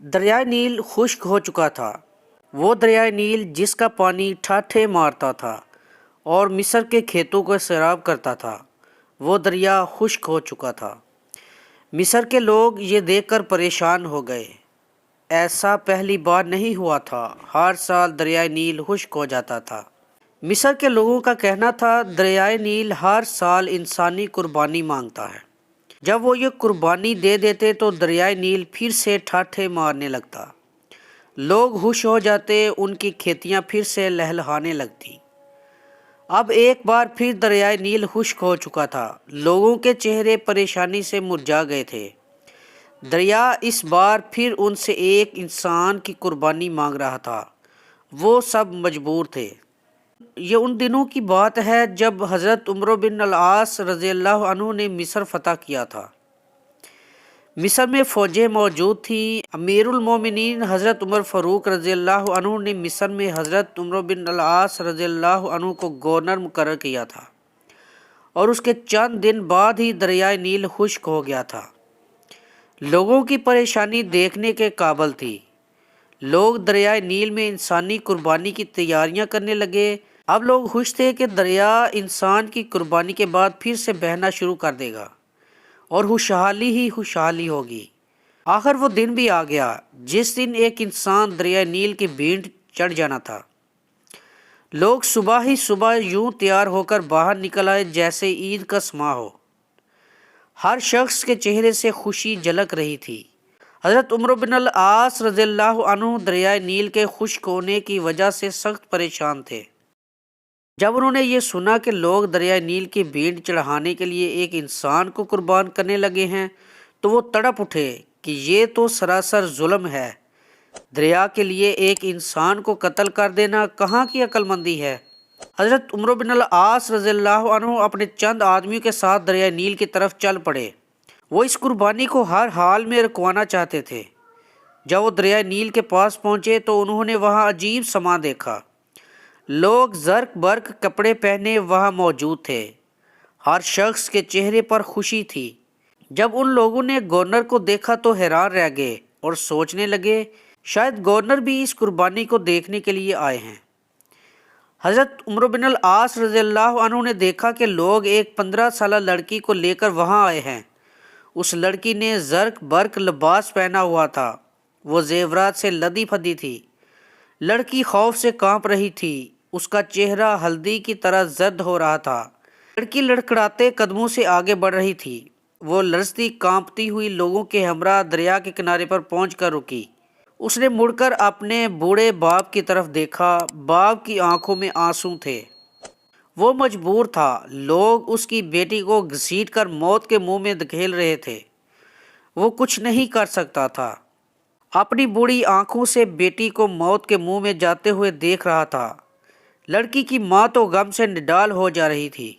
دریائے نیل خشک ہو چکا تھا، وہ دریائے نیل جس کا پانی ٹھاٹھے مارتا تھا اور مصر کے کھیتوں کو سیراب کرتا تھا، وہ دریا خشک ہو چکا تھا۔ مصر کے لوگ یہ دیکھ کر پریشان ہو گئے، ایسا پہلی بار نہیں ہوا تھا، ہر سال دریائے نیل خشک ہو جاتا تھا۔ مصر کے لوگوں کا کہنا تھا دریائے نیل ہر سال انسانی قربانی مانگتا ہے، جب وہ یہ قربانی دے دیتے تو دریائے نیل پھر سے ٹھاٹھے مارنے لگتا، لوگ خوش ہو جاتے، ان کی کھیتیاں پھر سے لہلہانے لگتی۔ اب ایک بار پھر دریائے نیل خشک ہو چکا تھا، لوگوں کے چہرے پریشانی سے مرجھا گئے تھے۔ دریا اس بار پھر ان سے ایک انسان کی قربانی مانگ رہا تھا، وہ سب مجبور تھے۔ یہ ان دنوں کی بات ہے جب حضرت عمرو بن العاص رضی اللہ عنہ نے مصر فتح کیا تھا۔ مصر میں فوجیں موجود تھیں۔ امیر المومنین حضرت عمر فاروق رضی اللہ عنہ نے مصر میں حضرت عمرو بن العاص رضی اللہ عنہ کو گورنر مقرر کیا تھا، اور اس کے چند دن بعد ہی دریائے نیل خشک ہو گیا تھا۔ لوگوں کی پریشانی دیکھنے کے قابل تھی۔ لوگ دریائے نیل میں انسانی قربانی کی تیاریاں کرنے لگے۔ اب لوگ خوش تھے کہ دریا انسان کی قربانی کے بعد پھر سے بہنا شروع کر دے گا اور خوشحالی ہی خوشحالی ہوگی۔ آخر وہ دن بھی آ گیا جس دن ایک انسان دریائے نیل کی بھینٹ چڑھ جانا تھا۔ لوگ صبح ہی صبح یوں تیار ہو کر باہر نکل آئے جیسے عید کا سماں ہو۔ ہر شخص کے چہرے سے خوشی جھلک رہی تھی۔ حضرت عمرو بن العاص رضی اللہ عنہ دریائے نیل کے خشک ہونے کی وجہ سے سخت پریشان تھے۔ جب انہوں نے یہ سنا کہ لوگ دریائے نیل کی بھینٹ چڑھانے کے لیے ایک انسان کو قربان کرنے لگے ہیں تو وہ تڑپ اٹھے کہ یہ تو سراسر ظلم ہے، دریا کے لیے ایک انسان کو قتل کر دینا کہاں کی عقل مندی ہے۔ حضرت عمرو بن العاص رضی اللہ عنہ اپنے چند آدمیوں کے ساتھ دریائے نیل کی طرف چل پڑے۔ وہ اس قربانی کو ہر حال میں رکوانا چاہتے تھے۔ جب وہ دریائے نیل کے پاس پہنچے تو انہوں نے وہاں عجیب سماں دیکھا۔ لوگ زرق برق کپڑے پہنے وہاں موجود تھے، ہر شخص کے چہرے پر خوشی تھی۔ جب ان لوگوں نے گورنر کو دیکھا تو حیران رہ گئے اور سوچنے لگے شاید گورنر بھی اس قربانی کو دیکھنے کے لیے آئے ہیں۔ حضرت عمرو بن العاص رضی اللہ عنہ نے دیکھا کہ لوگ ایک 15 سالہ لڑکی کو لے کر وہاں آئے ہیں۔ اس لڑکی نے زرق برق لباس پہنا ہوا تھا، وہ زیورات سے لدی پھدی تھی۔ لڑکی خوف سے کانپ رہی تھی، اس کا چہرہ ہلدی کی طرح زرد ہو رہا تھا۔ لڑکی لڑکھڑاتے قدموں سے آگے بڑھ رہی تھی، وہ لرزتی کانپتی ہوئی لوگوں کے ہمراہ دریا کے کنارے پر پہنچ کر رکی۔ اس نے مڑ کر اپنے بوڑھے باپ کی طرف دیکھا، باپ کی آنکھوں میں آنسو تھے، وہ مجبور تھا۔ لوگ اس کی بیٹی کو گھسیٹ کر موت کے منہ میں دھکیل رہے تھے، وہ کچھ نہیں کر سکتا تھا، اپنی بوڑھی آنکھوں سے بیٹی کو موت کے منہ میں جاتے ہوئے دیکھ رہا تھا۔ لڑکی کی ماں تو غم سے نڈال ہو جا رہی تھی۔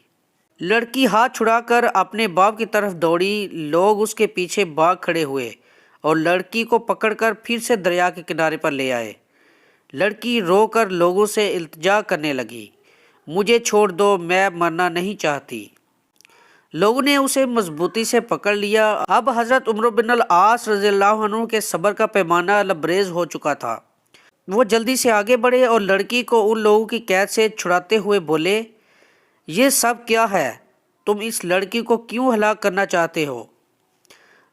لڑکی ہاتھ چھڑا کر اپنے باپ کی طرف دوڑی، لوگ اس کے پیچھے بھاگ کھڑے ہوئے اور لڑکی کو پکڑ کر پھر سے دریا کے کنارے پر لے آئے۔ لڑکی رو کر لوگوں سے التجا کرنے لگی، مجھے چھوڑ دو، میں مرنا نہیں چاہتی۔ لوگوں نے اسے مضبوطی سے پکڑ لیا۔ اب حضرت عمرو بن العاص رضی اللہ عنہ کے صبر کا پیمانہ لبریز ہو چکا تھا۔ وہ جلدی سے آگے بڑھے اور لڑکی کو ان لوگوں کی قید سے چھڑاتے ہوئے بولے، یہ سب کیا ہے؟ تم اس لڑکی کو کیوں ہلاک کرنا چاہتے ہو؟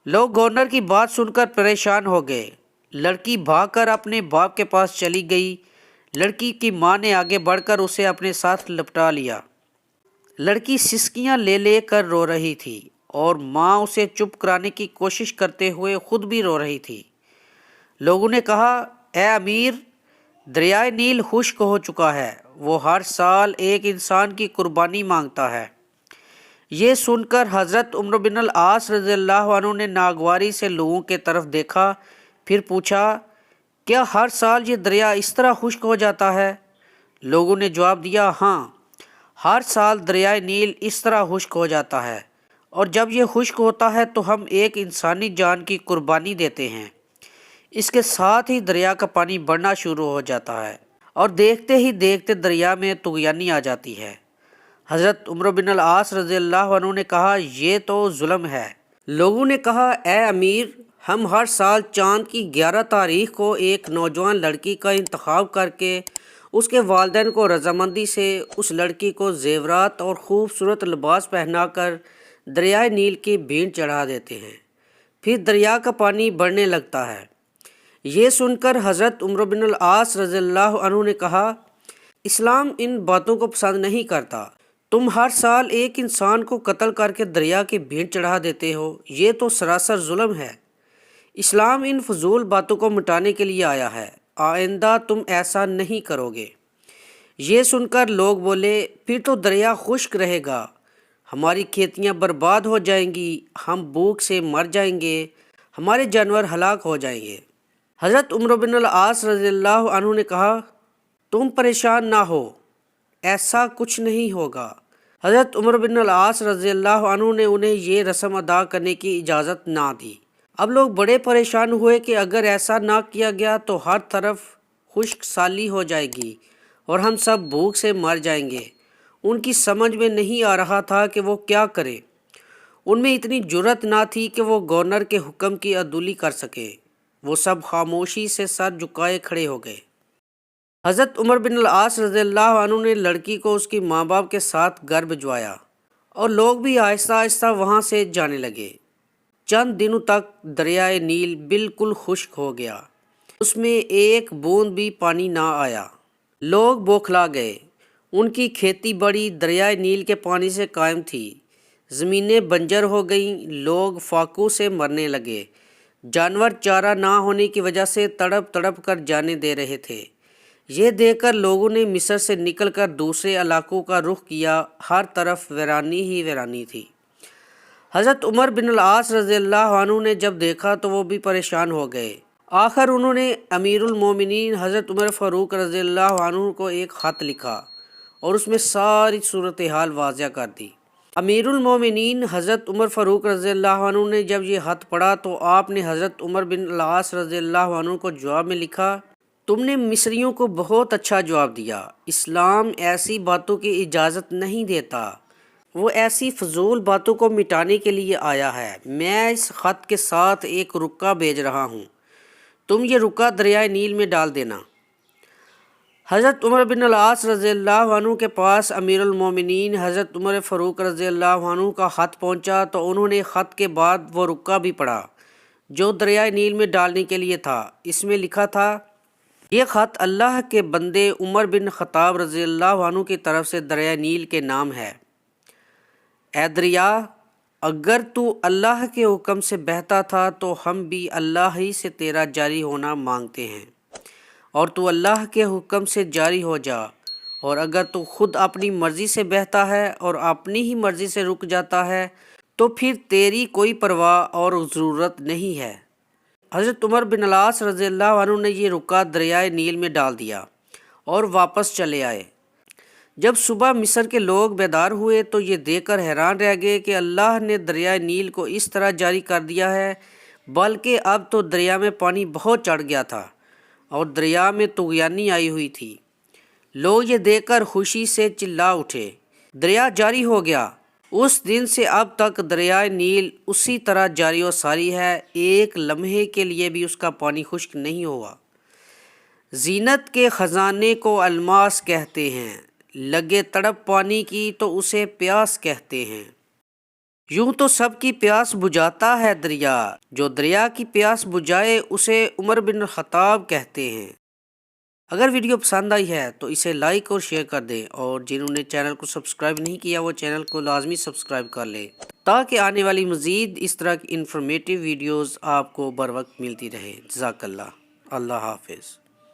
لوگ گورنر کی بات سن کر پریشان ہو گئے۔ لڑکی بھاگ کر اپنے باپ کے پاس چلی گئی۔ لڑکی کی ماں نے آگے بڑھ کر اسے اپنے ساتھ لپٹا لیا۔ لڑکی سسکیاں لے لے کر رو رہی تھی اور ماں اسے چپ کرانے کی کوشش کرتے ہوئے خود بھی رو رہی تھی۔ لوگوں نے کہا، اے امیر، دریائے نیل خشک ہو چکا ہے، وہ ہر سال ایک انسان کی قربانی مانگتا ہے۔ یہ سن کر حضرت عمرو بن العاص رضی اللہ عنہ نے ناگواری سے لوگوں کے طرف دیکھا، پھر پوچھا، کیا ہر سال یہ دریا اس طرح خشک ہو جاتا ہے؟ لوگوں نے جواب دیا، ہاں، ہر سال دریائے نیل اس طرح خشک ہو جاتا ہے، اور جب یہ خشک ہوتا ہے تو ہم ایک انسانی جان کی قربانی دیتے ہیں۔ اس کے ساتھ ہی دریا کا پانی بڑھنا شروع ہو جاتا ہے اور دیکھتے ہی دیکھتے دریا میں طغیانی آ جاتی ہے۔ حضرت عمرو بن العاص رضی اللہ عنہ نے کہا، یہ تو ظلم ہے۔ لوگوں نے کہا، اے امیر، ہم ہر سال چاند کی 11 تاریخ کو ایک نوجوان لڑکی کا انتخاب کر کے اس کے والدین کو رضامندی سے اس لڑکی کو زیورات اور خوبصورت لباس پہنا کر دریائے نیل کی بھینٹ چڑھا دیتے ہیں۔ پھر دریا کا پانی بڑھنے لگتا ہے۔ یہ سن کر حضرت عمر بن العاص رضی اللہ عنہ نے کہا، اسلام ان باتوں کو پسند نہیں کرتا۔ تم ہر سال ایک انسان کو قتل کر کے دریا کی بھینٹ چڑھا دیتے ہو، یہ تو سراسر ظلم ہے۔ اسلام ان فضول باتوں کو مٹانے کے لیے آیا ہے، آئندہ تم ایسا نہیں کرو گے۔ یہ سن کر لوگ بولے، پھر تو دریا خشک رہے گا، ہماری کھیتیاں برباد ہو جائیں گی، ہم بھوک سے مر جائیں گے، ہمارے جانور ہلاک ہو جائیں گے۔ حضرت عمر بن العاص رضی اللہ عنہ نے کہا، تم پریشان نہ ہو، ایسا کچھ نہیں ہوگا۔ حضرت عمر بن العاص رضی اللہ عنہ نے انہیں یہ رسم ادا کرنے کی اجازت نہ دی۔ اب لوگ بڑے پریشان ہوئے کہ اگر ایسا نہ کیا گیا تو ہر طرف خشک سالی ہو جائے گی اور ہم سب بھوک سے مر جائیں گے۔ ان کی سمجھ میں نہیں آ رہا تھا کہ وہ کیا کریں۔ ان میں اتنی جرأت نہ تھی کہ وہ گورنر کے حکم کی عدولی کر سکے۔ وہ سب خاموشی سے سر جھکائے کھڑے ہو گئے۔ حضرت عمر بن العاص رضی اللہ عنہ نے لڑکی کو اس کی ماں باپ کے ساتھ گھر بھجوایا اور لوگ بھی آہستہ آہستہ وہاں سے جانے لگے۔ چند دنوں تک دریائے نیل بالکل خشک ہو گیا، اس میں ایک بوند بھی پانی نہ آیا۔ لوگ بوکھلا گئے، ان کی کھیتی باڑی دریائے نیل کے پانی سے قائم تھی، زمینیں بنجر ہو گئیں، لوگ فاقوں سے مرنے لگے، جانور چارہ نہ ہونے کی وجہ سے تڑپ تڑپ کر جانیں دے رہے تھے۔ یہ دیکھ کر لوگوں نے مصر سے نکل کر دوسرے علاقوں کا رخ کیا، ہر طرف ویرانی ہی ویرانی تھی۔ حضرت عمر بن العاص رضی اللہ عنہ نے جب دیکھا تو وہ بھی پریشان ہو گئے۔ آخر انہوں نے امیر المومنین حضرت عمر فاروق رضی اللہ عنہ کو ایک خط لکھا اور اس میں ساری صورتحال واضح کر دی۔ امیر المومنین حضرت عمر فاروق رضی اللہ عنہ نے جب یہ خط پڑھا تو آپ نے حضرت عمر بن العاص رضی اللہ عنہ کو جواب میں لکھا، تم نے مصریوں کو بہت اچھا جواب دیا، اسلام ایسی باتوں کی اجازت نہیں دیتا، وہ ایسی فضول باتوں کو مٹانے کے لیے آیا ہے۔ میں اس خط کے ساتھ ایک رکا بھیج رہا ہوں، تم یہ رکا دریائے نیل میں ڈال دینا۔ حضرت عمر بن العاص رضی اللہ عنہ کے پاس امیر المومنین حضرت عمر فاروق رضی اللہ عنہ کا خط پہنچا تو انہوں نے خط کے بعد وہ رکا بھی پڑھا جو دریائے نیل میں ڈالنے کے لیے تھا۔ اس میں لکھا تھا، یہ خط اللہ کے بندے عمر بن خطاب رضی اللہ عنہ کی طرف سے دریائے نیل کے نام ہے۔ اے دریا، اگر تو اللہ کے حکم سے بہتا تھا تو ہم بھی اللہ ہی سے تیرا جاری ہونا مانگتے ہیں، اور تو اللہ کے حکم سے جاری ہو جا، اور اگر تو خود اپنی مرضی سے بہتا ہے اور اپنی ہی مرضی سے رک جاتا ہے تو پھر تیری کوئی پرواہ اور ضرورت نہیں ہے۔ حضرت عمر بن العاص رضی اللہ عنہ نے یہ رکا دریائے نیل میں ڈال دیا اور واپس چلے آئے۔ جب صبح مصر کے لوگ بیدار ہوئے تو یہ دیکھ کر حیران رہ گئے کہ اللہ نے دریائے نیل کو اس طرح جاری کر دیا ہے، بلکہ اب تو دریا میں پانی بہت چڑھ گیا تھا اور دریا میں طغیانی آئی ہوئی تھی۔ لوگ یہ دیکھ کر خوشی سے چلا اٹھے، دریا جاری ہو گیا۔ اس دن سے اب تک دریائے نیل اسی طرح جاری و ساری ہے، ایک لمحے کے لیے بھی اس کا پانی خشک نہیں ہوا۔ زینت کے خزانے کو الماس کہتے ہیں، لگے تڑپ پانی کی تو اسے پیاس کہتے ہیں۔ یوں تو سب کی پیاس بجھاتا ہے دریا، جو دریا کی پیاس بجھائے اسے عمر بن الخطاب کہتے ہیں۔ اگر ویڈیو پسند آئی ہے تو اسے لائک اور شیئر کر دیں، اور جنہوں نے چینل کو سبسکرائب نہیں کیا وہ چینل کو لازمی سبسکرائب کر لیں تاکہ آنے والی مزید اس طرح کی انفارمیٹیو ویڈیوز آپ کو بر وقت ملتی رہے۔ جزاک اللہ۔ اللہ حافظ۔